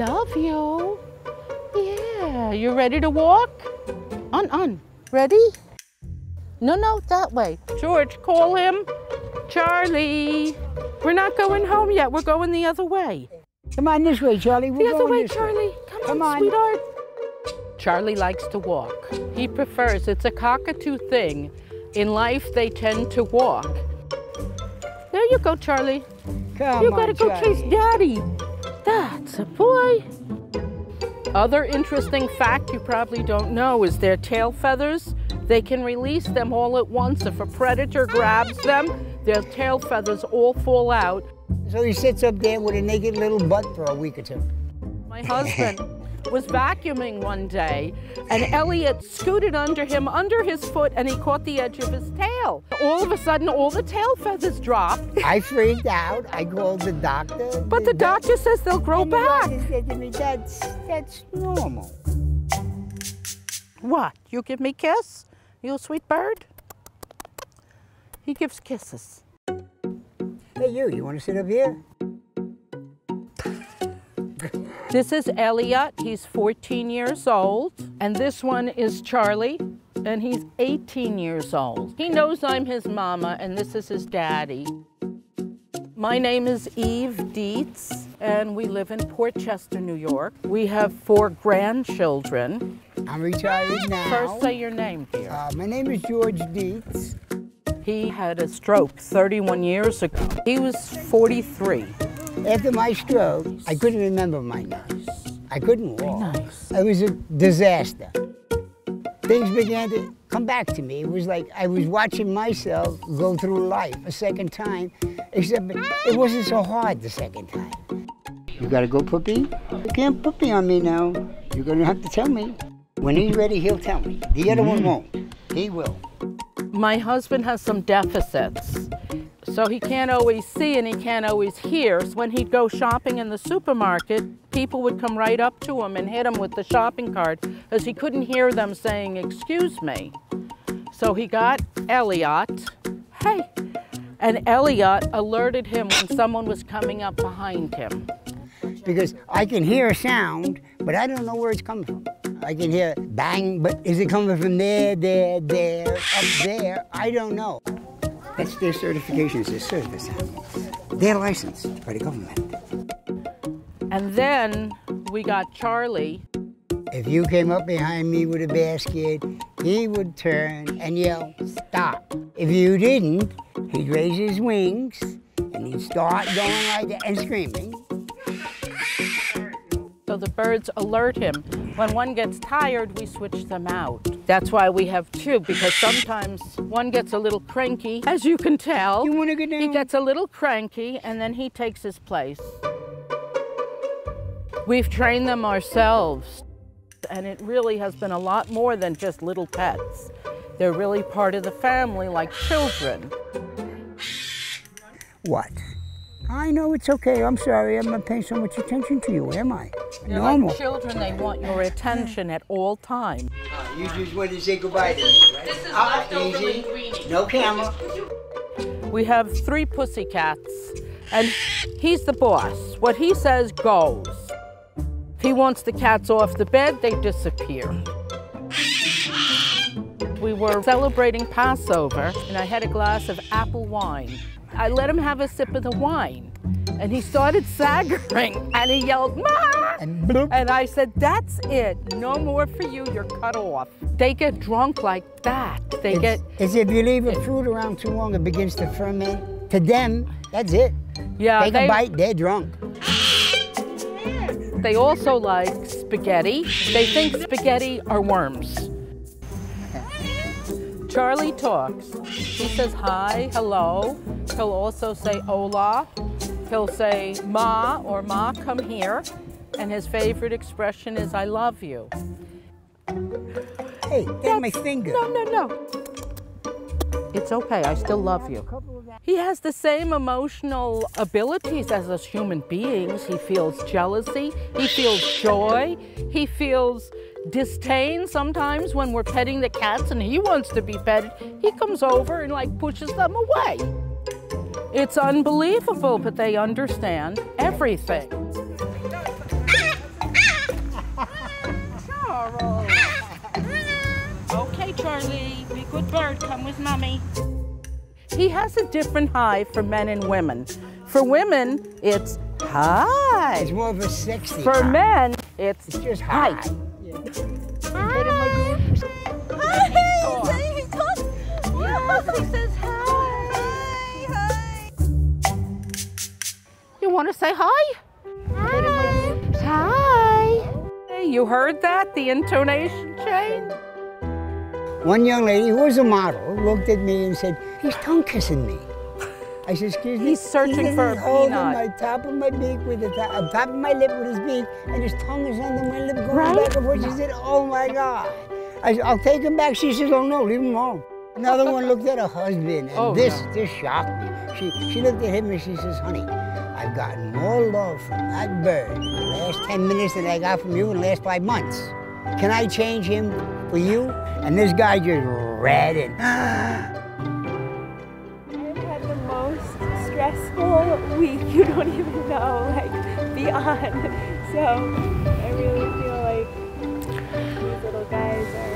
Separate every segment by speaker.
Speaker 1: love you. Yeah, you ready to walk? On. Ready? No, that way. George, call him. Charlie. We're not going home yet. We're going the other way.
Speaker 2: Come on this way, Charlie. We're
Speaker 1: the other way,
Speaker 2: this
Speaker 1: Charlie.
Speaker 2: Way.
Speaker 1: Come on, sweetheart. Charlie likes to walk. He prefers, it's a cockatoo thing. In life, they tend to walk. There you go, Charlie.
Speaker 2: Come
Speaker 1: you
Speaker 2: on,
Speaker 1: gotta go
Speaker 2: Charlie.
Speaker 1: chase Daddy. That's a boy. Other interesting fact you probably don't know is their tail feathers. They can release them all at once. If a predator grabs them, their tail feathers all fall out.
Speaker 2: So he sits up there with a naked little butt for a week or two.
Speaker 1: My husband was vacuuming one day, and Elliot scooted under him, under his foot, and he caught the edge of his tail. All of a sudden, all the tail feathers dropped.
Speaker 2: I freaked out. I called the doctor.
Speaker 1: But the doctor says they'll grow back.
Speaker 2: The doctor said to me, that's normal.
Speaker 1: What? You give me a kiss? You sweet bird? He gives kisses.
Speaker 2: Hey, you want to sit up here?
Speaker 1: This is Elliot, he's 14 years old, and this one is Charlie, and he's 18 years old. He knows I'm his mama, and this is his daddy. My name is Eve Dietz, and we live in Port Chester, New York. We have 4 grandchildren.
Speaker 2: I'm retired now.
Speaker 1: First, say your name, dear.
Speaker 2: My name is George Dietz.
Speaker 1: He had a stroke 31 years ago. He was 43.
Speaker 2: After my stroke, I couldn't remember my nose. I couldn't walk.
Speaker 1: Nice.
Speaker 2: It was a disaster. Things began to come back to me. It was like I was watching myself go through life a second time, except it wasn't so hard the second time. You gotta go puppy? You can't puppy on me now. You're gonna have to tell me. When he's ready, he'll tell me. The other one won't. He will.
Speaker 1: My husband has some deficits. So he can't always see and he can't always hear. So when he'd go shopping in the supermarket, people would come right up to him and hit him with the shopping cart because he couldn't hear them saying, "Excuse me." So he got Elliot, hey, and Elliot alerted him when someone was coming up behind him.
Speaker 2: Because I can hear a sound, but I don't know where it's coming from. I can hear bang, but is it coming from there, up there? I don't know. That's their certification as a service animal. They're licensed by the government.
Speaker 1: And then we got Charlie.
Speaker 2: If you came up behind me with a basket, he would turn and yell, "Stop." If you didn't, he'd raise his wings and he'd start going like that and screaming. So the birds alert him. When one gets tired, we switch them out. That's why we have 2, because sometimes one gets a little cranky, as you can tell. You want to go down?
Speaker 1: He gets a little cranky, and then he takes his place. We've trained them ourselves, and it really has been a lot more than just little pets. They're really part of the family, like children. What? I know it's okay. I'm sorry. I'm not paying so much attention to you, am I? They're normal. Like children, they want your attention at all times. You just want to say goodbye to me, right? This is leftover linguine. No camera. We have 3 pussycats, and he's the boss. What he says goes. If he wants the cats off the bed, they disappear. We were celebrating Passover, and I had a glass of apple wine. I let him have a sip of the wine, and he started saggering, and he yelled, "Ma!" And I said, "That's it. No more for you. You're cut off." They get drunk like that. It's if you leave a fruit around too long, it begins to ferment. To them, that's it. Yeah, take a bite, they're drunk. They also like spaghetti. They think spaghetti are worms. Charlie talks. He says hi, hello. He'll also say hola. He'll say ma or ma, come here. And his favorite expression is I love you. Hey, that's my finger. No. It's okay, I still love you. He has the same emotional abilities as us human beings. He feels jealousy, he feels joy, he feels disdain sometimes when we're petting the cats and he wants to be petted. He comes over and like pushes them away. It's unbelievable, but they understand everything. Hi, Charlie. Be a good bird. Come with Mommy. He has a different hi for men and women. For women, it's hi.
Speaker 2: It's more of a sexy
Speaker 1: For
Speaker 2: hi.
Speaker 1: men, it's
Speaker 2: just
Speaker 1: hi.
Speaker 2: Yeah.
Speaker 3: Hi. He says hi. Hi.
Speaker 1: You want to say hi?
Speaker 3: Hi.
Speaker 1: Hi. Hey, you heard that? The intonation change?
Speaker 2: One young lady who was a model looked at me and said, he's tongue kissing me. I said, excuse me?
Speaker 1: He's searching for a
Speaker 2: holding
Speaker 1: peanut.
Speaker 2: my top of my beak with the top of my lip with his beak, and his tongue is under my lip going
Speaker 1: Right?
Speaker 2: back and forth. She said, oh my God. I said, I'll take him back. She says, oh no, leave him alone. Another one looked at her husband, and this shocked me. She looked at him and she says, honey, I've gotten more love from that bird in the last 10 minutes than I got from you in the last 5 months. Can I change him for you? And this guy just ratted.
Speaker 3: I've had the most stressful week, you don't even know, like, beyond. So I really feel like these little guys are...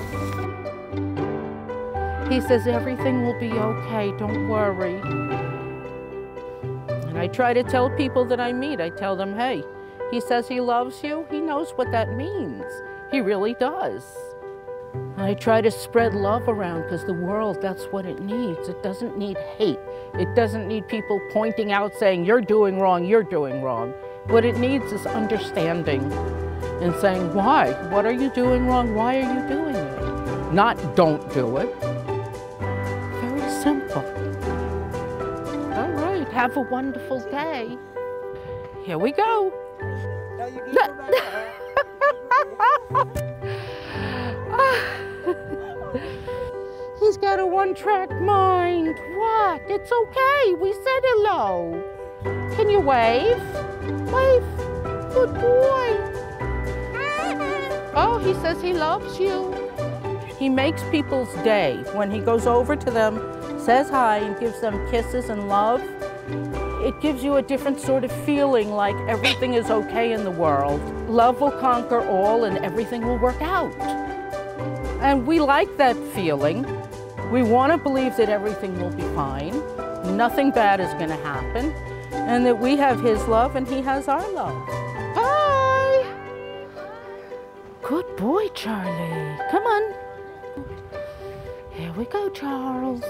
Speaker 1: He says everything will be okay, don't worry. And I try to tell people that I meet, I tell them, hey, he says he loves you, he knows what that means. He really does. And I try to spread love around because the world, that's what it needs. It doesn't need hate. It doesn't need people pointing out saying, you're doing wrong, you're doing wrong. What it needs is understanding and saying, why? What are you doing wrong? Why are you doing it? Not don't do it. Very simple. All right, have a wonderful day. Here we go. He's got a one-track mind. What? It's okay. We said hello. Can you wave? Wave. Good boy. Oh, he says he loves you. He makes people's day when he goes over to them, says hi, and gives them kisses and love. It gives you a different sort of feeling, like everything is okay in the world. Love will conquer all and everything will work out. And we like that feeling. We want to believe that everything will be fine, nothing bad is going to happen, and that we have his love and he has our love. Bye! Good boy, Charlie. Come on. Here we go, Charles.